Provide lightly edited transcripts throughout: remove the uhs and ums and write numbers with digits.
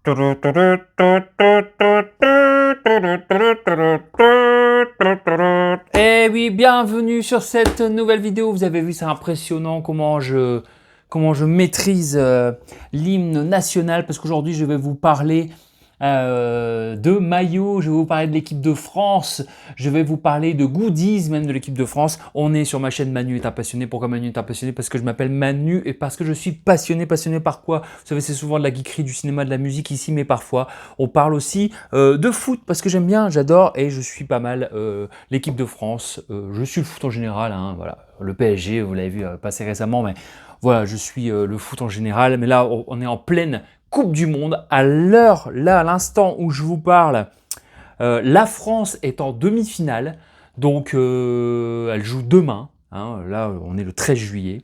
Eh oui, bienvenue sur cette nouvelle vidéo. Vous avez vu, c'est impressionnant comment je maîtrise l'hymne national, parce qu'aujourd'hui je vais vous parler de maillots, je vais vous parler de l'équipe de France, je vais vous parler de goodies même de l'équipe de France. On est sur ma chaîne Manu est un passionné. Pourquoi Manu est un passionné? Parce que je m'appelle Manu et parce que je suis passionné. Passionné par quoi? Vous savez, c'est souvent de la geekerie, du cinéma, de la musique ici, mais parfois on parle aussi de foot, parce que j'aime bien, j'adore et je suis pas mal l'équipe de France. Je suis le foot en général, hein, voilà. Le PSG, vous l'avez vu passer récemment, mais voilà, je suis le foot en général. Mais là, on est en pleine Coupe du Monde. À l'heure, là, à l'instant où je vous parle, la France est en demi-finale. Donc, elle joue demain. Hein, là, on est le 13 juillet.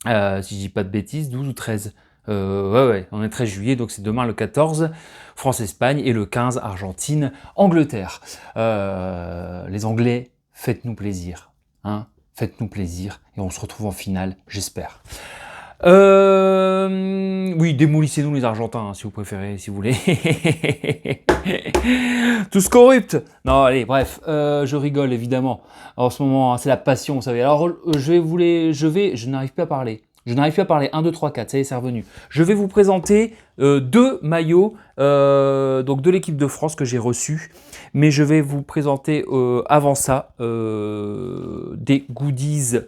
Si je dis pas de bêtises, 12 ou 13. Ouais, on est 13 juillet, donc c'est demain le 14, France-Espagne, et le 15, Argentine-Angleterre. Les Anglais, faites-nous plaisir. Hein, faites-nous plaisir, et on se retrouve en finale, j'espère. Oui, démolissez-nous les Argentins, hein, si vous préférez, si vous voulez. Tous corrupts. Non, allez, bref, je rigole évidemment. En ce moment, c'est la passion, vous savez. Alors, je n'arrive plus à parler. Je n'arrive plus à parler. 1, 2, 3, 4, ça y est, c'est revenu. Je vais vous présenter deux maillots donc de l'équipe de France que j'ai reçus. Mais je vais vous présenter avant ça des goodies.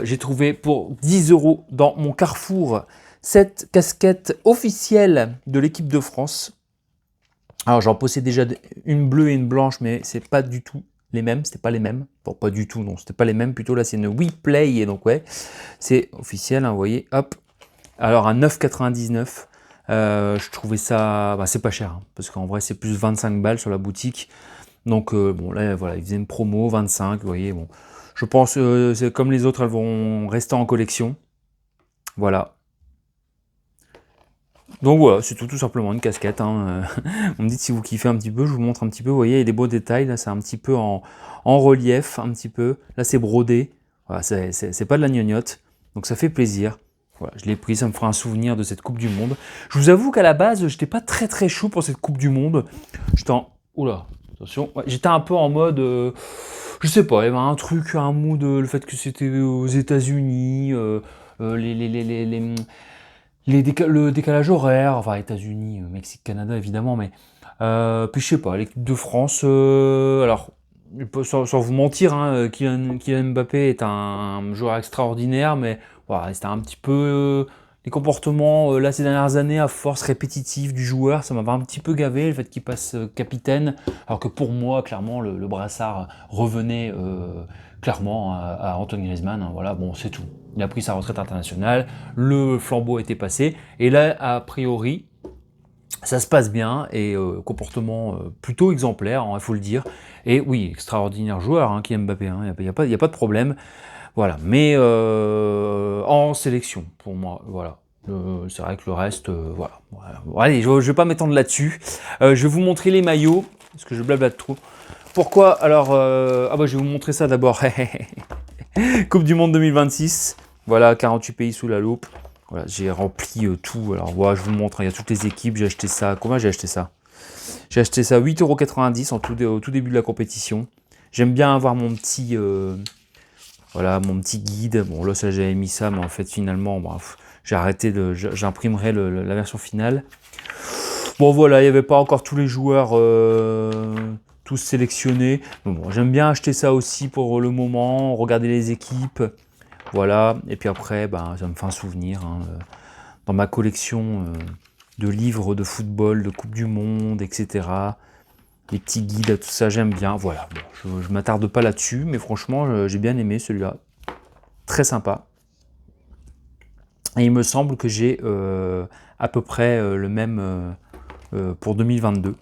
J'ai trouvé pour 10 € dans mon Carrefour cette casquette officielle de l'équipe de France. Alors j'en possède déjà une bleue et une blanche, mais c'est pas du tout les mêmes, c'était pas les mêmes. Bon, pas du tout, non, c'était pas les mêmes, plutôt là c'est une WePlay, et donc ouais, c'est officiel, hein, vous voyez, hop. Alors à 9,99 €, je trouvais ça, bah, c'est pas cher, hein, parce qu'en vrai c'est plus 25 balles sur la boutique. Donc bon là voilà, ils faisaient une promo, 25, vous voyez, bon. Je pense c'est comme les autres, elles vont rester en collection. Voilà. Donc voilà, c'est tout simplement une casquette. Hein. Vous me dites si vous kiffez un petit peu, je vous montre un petit peu. Vous voyez, il y a des beaux détails. Là, c'est un petit peu en relief, un petit peu. Là, c'est brodé. Voilà, c'est pas de la gnognotte. Donc ça fait plaisir. Voilà, je l'ai pris, ça me fera un souvenir de cette Coupe du Monde. Je vous avoue qu'à la base, j'étais pas très chaud pour cette Coupe du Monde. J'étais en... Oula, attention. Ouais, j'étais un peu en mode... je sais pas, il y avait un truc, un mood, le fait que c'était aux États-Unis, le décalage horaire, enfin États-Unis, Mexique, Canada évidemment, mais puis je sais pas, l'équipe de France, alors sans vous mentir, hein, Kylian Mbappé est un joueur extraordinaire, mais voilà, c'était un petit peu les comportements là ces dernières années à force répétitive du joueur, ça m'avait un petit peu gavé le fait qu'il passe capitaine, alors que pour moi clairement le brassard revenait clairement à Antoine Griezmann, hein, voilà, bon c'est tout. Il a pris sa retraite internationale, le flambeau était passé, et là a priori ça se passe bien, et comportement plutôt exemplaire, il faut le dire. Et oui, extraordinaire joueur, hein, Kylian Mbappé, hein, y a pas de problème. Voilà, mais en sélection, pour moi, voilà. C'est vrai que le reste, voilà. Bon, allez, je ne vais pas m'étendre là-dessus. Je vais vous montrer les maillots, parce que je blablate trop. Pourquoi? Alors, ah bah, je vais vous montrer ça d'abord. Coupe du Monde 2026. Voilà, 48 pays sous la loupe. Voilà, j'ai rempli tout. Alors voilà, je vous montre, il y a toutes les équipes. J'ai acheté ça. Combien j'ai acheté ça? J'ai acheté ça 8,90 € au tout début de la compétition. J'aime bien avoir mon petit, voilà, mon petit guide. Bon, là, ça j'avais mis ça, mais en fait, finalement, bref, j'ai arrêté j'imprimerai la version finale. Bon, voilà, il n'y avait pas encore tous les joueurs tous sélectionnés. Bon, j'aime bien acheter ça aussi pour le moment, regarder les équipes. Voilà, et puis après, ben, ça me fait un souvenir. Hein, dans ma collection de livres de football, de Coupe du Monde, etc. Les petits guides, tout ça, j'aime bien. Voilà, bon, je ne m'attarde pas là-dessus, mais franchement, j'ai bien aimé celui-là. Très sympa. Et il me semble que j'ai à peu près le même pour 2022.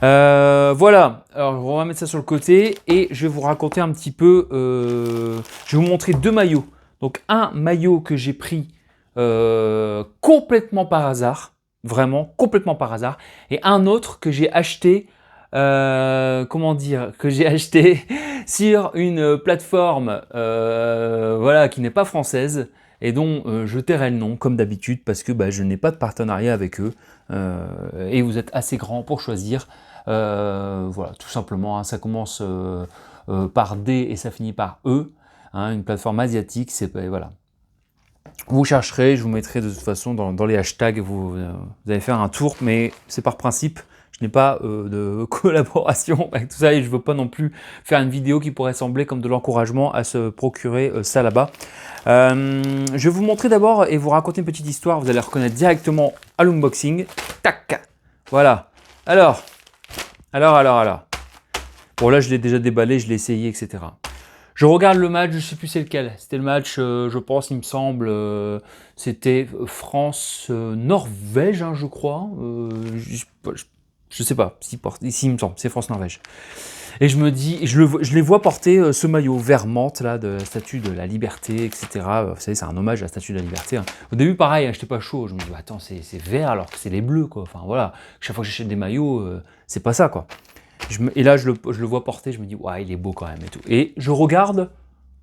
Voilà, alors on va mettre ça sur le côté et je vais vous raconter un petit peu, je vais vous montrer deux maillots. Donc un maillot que j'ai pris complètement par hasard, vraiment complètement par hasard, et un autre que j'ai acheté, comment dire, que j'ai acheté sur une plateforme voilà, qui n'est pas française et dont je tairai le nom comme d'habitude parce que bah, je n'ai pas de partenariat avec eux et vous êtes assez grand pour choisir. Voilà, tout simplement, hein, ça commence par D et ça finit par E, hein, une plateforme asiatique, c'est voilà. Vous chercherez, je vous mettrai de toute façon dans les hashtags, vous allez faire un tour, mais c'est par principe. Je n'ai pas de collaboration avec tout ça et je ne veux pas non plus faire une vidéo qui pourrait sembler comme de l'encouragement à se procurer ça là-bas. Je vais vous montrer d'abord et vous raconter une petite histoire. Vous allez reconnaître directement à l'unboxing. Tac. Voilà. Alors. Bon là je l'ai déjà déballé, je l'ai essayé, etc. Je regarde le match, je ne sais plus c'est lequel. C'était le match, je pense, il me semble, c'était France-Norvège, hein, je crois. Je sais pas, ici il me semble, c'est France-Norvège. Et je me dis, je les vois porter ce maillot vert menthe là, de la Statue de la Liberté, etc. Vous savez, c'est un hommage à la Statue de la Liberté. Hein. Au début, pareil, hein, j'étais pas chaud. Je me dis, attends, c'est vert alors que c'est les bleus, quoi. Enfin voilà, chaque fois que j'achète des maillots, c'est pas ça, quoi. Et là, je le vois porter, je me dis, ouais, il est beau quand même et tout. Et je regarde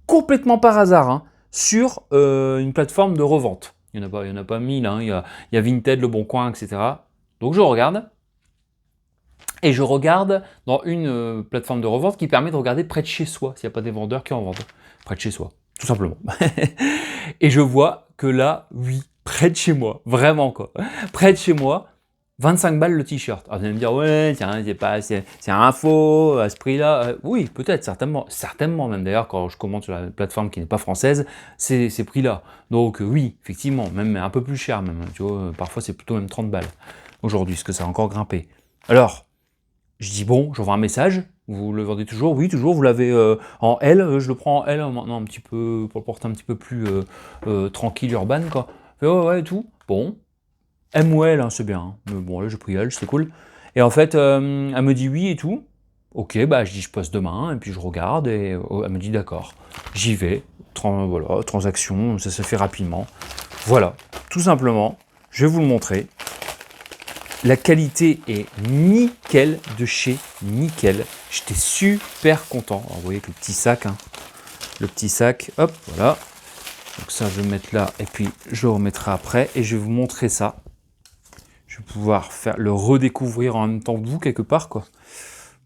complètement par hasard hein, sur une plateforme de revente. Il y en a pas 1000, hein, il y a Vinted, Le Bon Coin, etc. Donc je regarde. Et je regarde dans une plateforme de revente qui permet de regarder près de chez soi, s'il n'y a pas des vendeurs qui en vendent. Près de chez soi, tout simplement. Et je vois que là, oui, près de chez moi, vraiment quoi. Près de chez moi, 25 balles le t-shirt. Alors vous allez me dire, ouais, tiens, c'est un faux à ce prix-là. Oui, peut-être, certainement. Certainement, même d'ailleurs, quand je commande sur la plateforme qui n'est pas française, c'est ces prix-là. Donc oui, effectivement, même un peu plus cher même. Tu vois, parfois c'est plutôt même 30 balles aujourd'hui, parce que ça a encore grimpé. Alors, je dis bon, j'envoie un message, vous le vendez toujours? Oui, toujours, vous l'avez en L, je le prends en L maintenant un petit peu, pour le porter un petit peu plus tranquille, urbain, quoi. Fait, ouais, et tout. Bon, M ou L, hein, c'est bien. Hein. Mais bon, là, j'ai pris L, c'est cool. Et en fait, elle me dit oui et tout. Ok, bah, je dis je passe demain, et puis je regarde, et elle me dit d'accord. J'y vais, voilà, transaction, ça se fait rapidement. Voilà, tout simplement, je vais vous le montrer. La qualité est nickel de chez nickel. J'étais super content. Alors, vous voyez que le petit sac, hein, le petit sac, hop, voilà. Donc ça, je vais le mettre là et puis je le remettrai après et je vais vous montrer ça. Je vais pouvoir le redécouvrir en même temps que vous quelque part, quoi.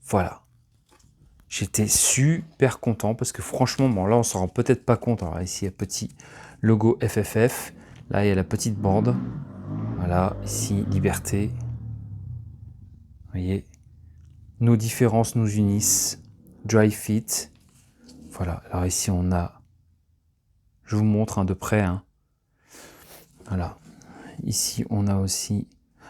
Voilà. J'étais super content parce que franchement, bon là, on s'en rend peut-être pas compte. Alors ici, il y a un petit logo FFF. Là, il y a la petite bande. Voilà, ici, liberté. Vous voyez, nos différences nous unissent. Dry fit. Voilà, alors ici on a, je vous montre hein, de près. Hein. Voilà, ici on a aussi,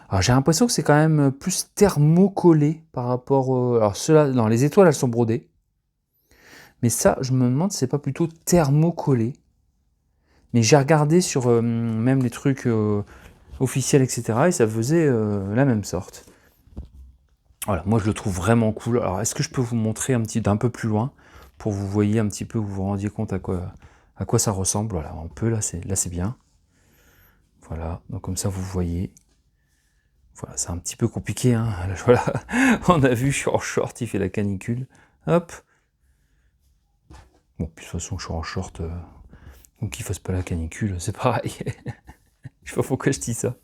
alors j'ai l'impression que c'est quand même plus thermocollé par rapport, alors ceux-là, non, les étoiles elles sont brodées. Mais ça, je me demande si c'est pas plutôt thermocollé. Mais j'ai regardé sur même les trucs officiels, etc. Et ça faisait la même sorte. Voilà, moi je le trouve vraiment cool. Alors est-ce que je peux vous montrer d'un peu plus loin pour que vous voyez un petit peu, vous vous rendiez compte à quoi ça ressemble. Voilà, on peut, là c'est bien. Voilà, donc comme ça vous voyez. Voilà, c'est un petit peu compliqué. Hein. Voilà, on a vu, je suis en short, il fait la canicule. Hop. Bon, puis de toute façon, je suis en short, donc qu'il fasse pas la canicule, c'est pareil. Je sais pas pourquoi je dis ça.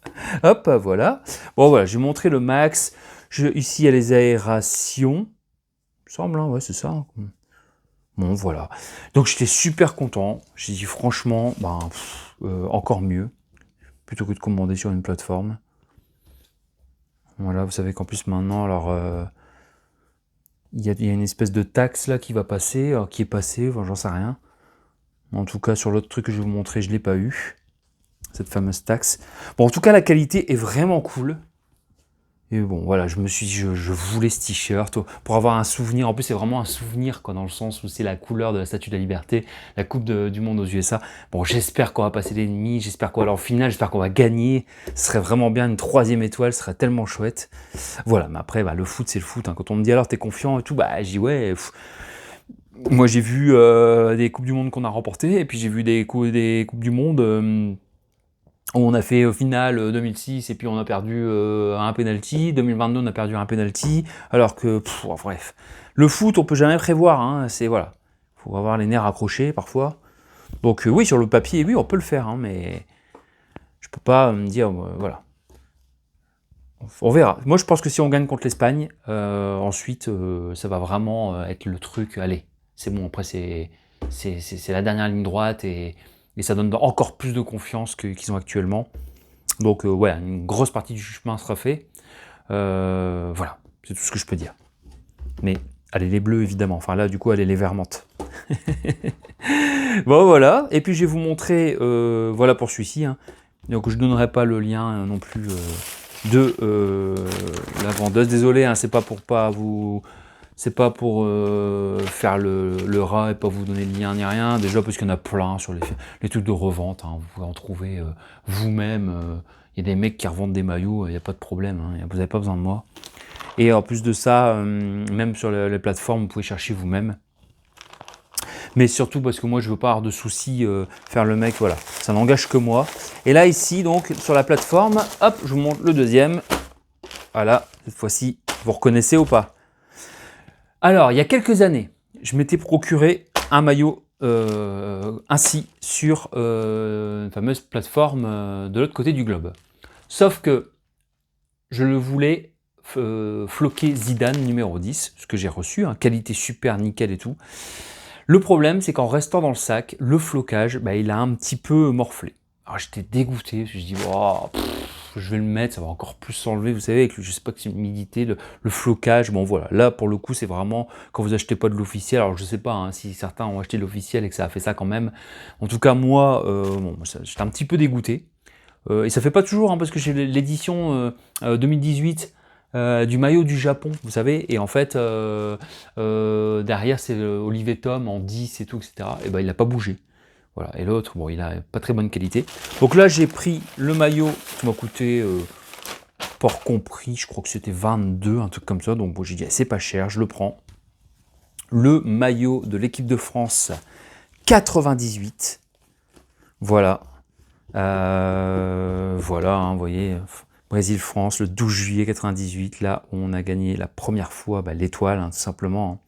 Hop, voilà. Bon, voilà, j'ai montré le max. Ici, il y a les aérations. Il me semble, hein, ouais, c'est ça. Hein. Bon, voilà. Donc, j'étais super content. J'ai dit, franchement, encore mieux. Plutôt que de commander sur une plateforme. Voilà, vous savez qu'en plus, maintenant, alors, il y a une espèce de taxe, là, qui va passer. Alors, qui est passée, enfin, j'en sais rien. En tout cas, sur l'autre truc que je vais vous montrer, je ne l'ai pas eu. Cette fameuse taxe. Bon, en tout cas, la qualité est vraiment cool. Et bon, voilà, je me suis dit, je voulais ce t-shirt pour avoir un souvenir. En plus, c'est vraiment un souvenir, quoi, dans le sens où c'est la couleur de la Statue de la Liberté, la Coupe du Monde aux USA. Bon, j'espère qu'on va passer l'ennemi, j'espère qu'on va aller en finale, j'espère qu'on va gagner. Ce serait vraiment bien, une 3e étoile, ce serait tellement chouette. Voilà, mais après, le foot, c'est le foot. Hein. Quand on me dit alors, t'es confiant et tout, je dis ouais. Moi, j'ai vu des Coupes du Monde qu'on a remportées, et puis j'ai vu des Coupes du Monde. On a fait finale 2006 et puis on a perdu un penalty. 2022 on a perdu un penalty. Alors que, bref, le foot on peut jamais prévoir. Hein, c'est voilà, faut avoir les nerfs accrochés parfois. Donc oui, sur le papier, oui, on peut le faire, hein, mais je peux pas me dire, voilà. On verra. Moi, je pense que si on gagne contre l'Espagne, ensuite, ça va vraiment être le truc. Allez, c'est bon. Après, c'est la dernière ligne droite et ça donne encore plus de confiance qu'ils ont actuellement. Donc, ouais, une grosse partie du chemin sera fait. Voilà, c'est tout ce que je peux dire. Mais allez, les bleus, évidemment. Enfin, là, du coup, allez, les vertes. Bon, voilà. Et puis, je vais vous montrer, voilà pour celui-ci. Hein. Donc, je ne donnerai pas le lien non plus de la vendeuse. Désolé, hein, c'est pas pour faire le rat et pas vous donner le lien ni rien. Déjà parce qu'il y en a plein sur les trucs de revente. Hein. Vous pouvez en trouver vous-même. Il y a des mecs qui revendent des maillots, il n'y a pas de problème. Hein. Vous n'avez pas besoin de moi. Et en plus de ça, même sur les plateformes, vous pouvez chercher vous-même. Mais surtout parce que moi je veux pas avoir de soucis, faire le mec, voilà, ça n'engage que moi. Et là ici donc sur la plateforme, hop, je vous montre le deuxième. Voilà, cette fois-ci, vous reconnaissez ou pas? Alors il y a quelques années, je m'étais procuré un maillot ainsi sur une fameuse plateforme de l'autre côté du globe. Sauf que je le voulais floqué Zidane numéro 10, ce que j'ai reçu, hein, qualité super nickel et tout. Le problème, c'est qu'en restant dans le sac, le flocage, bah, il a un petit peu morflé. Alors j'étais dégoûté, je me suis dit, oh, je vais le mettre, ça va encore plus s'enlever, vous savez, avec je sais pas que c'est l'humidité, le flocage, bon voilà, là pour le coup c'est vraiment, quand vous achetez pas de l'officiel, alors je sais pas hein, si certains ont acheté l'officiel et que ça a fait ça quand même, en tout cas moi, bon, j'étais un petit peu dégoûté, et ça fait pas toujours, hein, parce que j'ai l'édition 2018, du maillot du Japon, vous savez, et en fait, derrière c'est Olivier Tom en 10 et tout, etc. Et ben il n'a pas bougé. Voilà. Et l'autre, bon, il a pas très bonne qualité. Donc là, j'ai pris le maillot qui m'a coûté, port compris, je crois que c'était 22, un truc comme ça. Donc bon, j'ai dit, c'est pas cher, je le prends. Le maillot de l'équipe de France 98. Voilà. Voilà, hein, vous voyez. Brésil-France, le 12 juillet 98, là où on a gagné la première fois l'étoile, hein, tout simplement. Hein.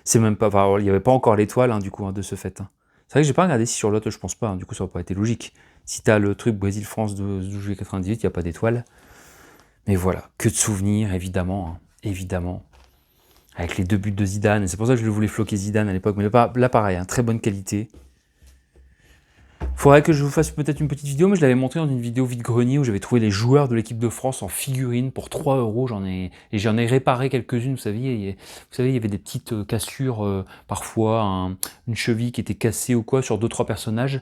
C'est même pas, enfin, il n'y avait pas encore l'étoile, hein, du coup, hein, de ce fait. Hein. C'est vrai que j'ai pas regardé si sur l'autre, je pense pas, hein, du coup, ça aurait pas été logique. Si tu as le truc Brésil-France de 12 juillet 98, il n'y a pas d'étoile. Mais voilà, que de souvenirs, évidemment, hein, évidemment. Avec les 2 buts de Zidane, c'est pour ça que je le voulais floquer Zidane à l'époque, mais là, pareil, hein, très bonne qualité. Faudrait que je vous fasse peut-être une petite vidéo, mais je l'avais montré dans une vidéo vide-grenier où j'avais trouvé les joueurs de l'équipe de France en figurine pour 3 €. J'en ai réparé quelques-unes, vous savez, il y avait des petites cassures, parfois une cheville qui était cassée ou quoi sur 2-3 personnages,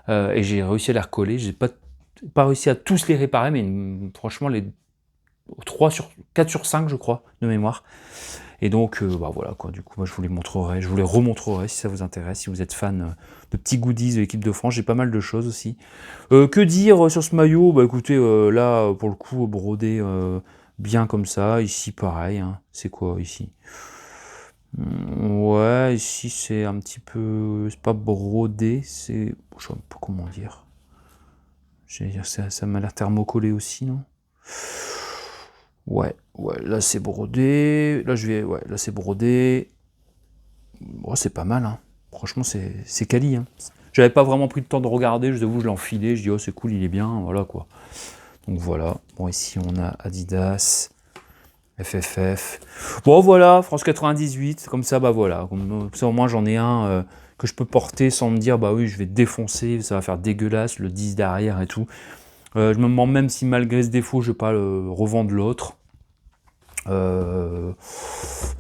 et j'ai réussi à les recoller. J'ai pas réussi à tous les réparer, mais franchement, les 4 sur 5, je crois, de mémoire. Et donc, voilà, quoi. Du coup, moi, je vous les montrerai, je vous les remontrerai si ça vous intéresse, si vous êtes fan de petits goodies de l'équipe de France. J'ai pas mal de choses aussi. Que dire sur ce maillot? Bah écoutez, là, pour le coup, brodé bien comme ça. Ici, pareil. Hein. C'est quoi ici? Ouais, ici, c'est un petit peu... C'est pas brodé, c'est... Je sais pas comment dire. J'allais dire, ça m'a l'air thermocollé aussi, non? Ouais, là c'est brodé. Ouais, là c'est brodé. Bon, c'est pas mal, hein. Franchement, c'est quali, hein. J'avais pas vraiment pris le temps de regarder, je vous avoue, je l'ai enfilé, je dis, oh, c'est cool, il est bien, voilà, quoi. Donc voilà. Bon, ici, on a Adidas, FFF. Bon, voilà, France 98, comme ça, bah voilà. Comme ça, au moins, j'en ai un que je peux porter sans me dire, bah oui, je vais défoncer, ça va faire dégueulasse, le 10 derrière et tout. Je me demande même si malgré ce défaut, je vais pas revendre l'autre.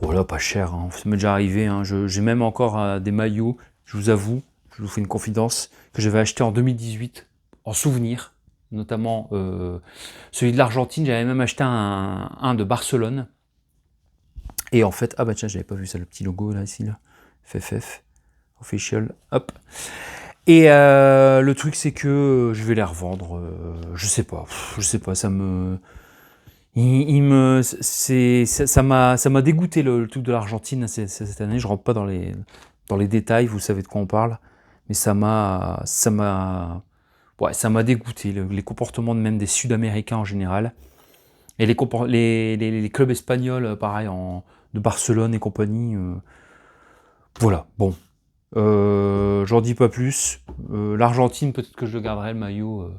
Voilà, pas cher, hein. Ça m'est déjà arrivé. Hein. J'ai même encore des maillots, je vous avoue, je vous fais une confidence, que j'avais acheté en 2018 en souvenir, notamment celui de l'Argentine. J'avais même acheté un de Barcelone. Et en fait, ah bah tiens, j'avais pas vu ça, le petit logo là, ici, là. FFF, official, hop. Et le truc, c'est que je vais les revendre. Je sais pas, ça me. Ça m'a dégoûté le truc de l'Argentine cette année. Je rentre pas dans les détails, vous savez de quoi on parle, mais ça m'a dégoûté les comportements même des Sud-Américains en général et les clubs espagnols pareil de Barcelone et compagnie. Voilà, bon, J'en dis pas plus. L'Argentine, peut-être que je le garderai le maillot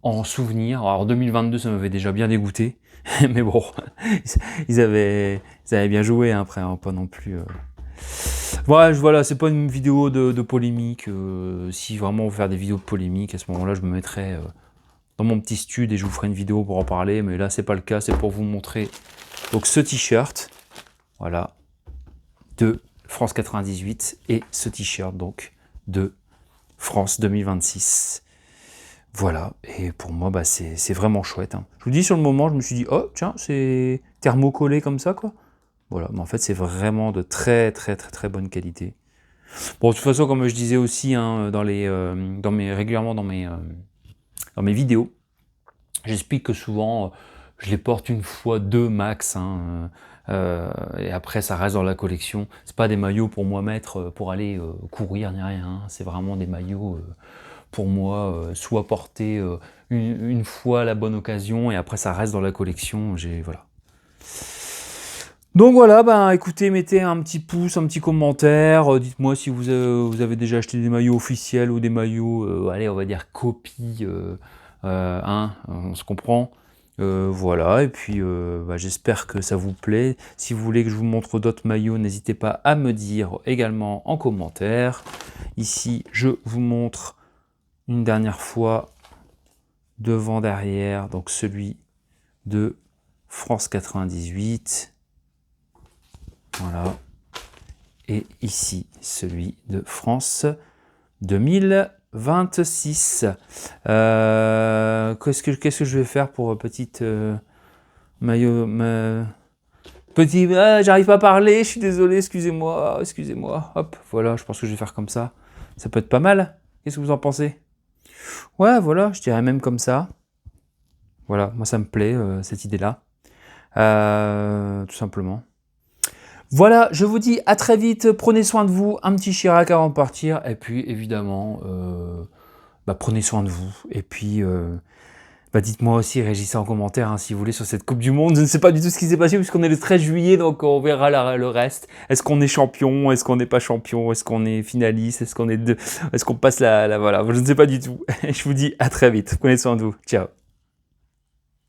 en souvenir. Alors 2022, ça m'avait déjà bien dégoûté. Mais bon, ils avaient bien joué hein, après, hein, pas non plus... Voilà, c'est pas une vidéo de polémique. Si vraiment on veut faire des vidéos de polémique, à ce moment-là, je me mettrai dans mon petit stud et je vous ferai une vidéo pour en parler. Mais là, c'est pas le cas, c'est pour vous montrer donc ce t-shirt, voilà, de France 98 et ce t-shirt donc de France 2026. Voilà, et pour moi, bah, c'est vraiment chouette. Hein. Je vous dis, sur le moment, je me suis dit, oh, tiens, c'est thermocollé comme ça, quoi. Voilà, mais en fait, c'est vraiment de très, très, très, très bonne qualité. Bon, de toute façon, comme je disais aussi, hein, régulièrement dans mes vidéos, j'explique que souvent, je les porte une fois, deux max, hein, et après, ça reste dans la collection. C'est pas des maillots pour moi mettre, pour aller courir, ni rien. Hein. C'est vraiment des maillots... pour moi, soit porté une fois à la bonne occasion, et après ça reste dans la collection, voilà. Donc voilà, ben écoutez, mettez un petit pouce, un petit commentaire, dites-moi si vous avez déjà acheté des maillots officiels ou des maillots, allez, on va dire copies, hein, on se comprend. Voilà, et puis bah, j'espère que ça vous plaît. Si vous voulez que je vous montre d'autres maillots, n'hésitez pas à me dire également en commentaire. Ici, je vous montre une dernière fois, devant, derrière, donc celui de France 98. Voilà. Et ici, celui de France 2026. Qu'est-ce que je vais faire pour petite maillot petit, j'arrive pas à parler, je suis désolé, excusez-moi. Hop, voilà, je pense que je vais faire comme ça. Ça peut être pas mal. Qu'est-ce que vous en pensez? Ouais, voilà, je dirais même comme ça. Voilà, moi ça me plaît, cette idée-là. Tout simplement. Voilà, je vous dis à très vite, prenez soin de vous, un petit Chirac avant de partir, et puis évidemment, bah, prenez soin de vous, et puis bah, dites-moi aussi, réagissez en commentaire hein, si vous voulez sur cette Coupe du Monde. Je ne sais pas du tout ce qui s'est passé puisqu'on est le 13 juillet, donc on verra le reste. Est-ce qu'on est champion? Est-ce qu'on n'est pas champion? Est-ce qu'on est finaliste? Est-ce qu'on passe voilà, je ne sais pas du tout. Je vous dis à très vite, prenez soin de vous, ciao.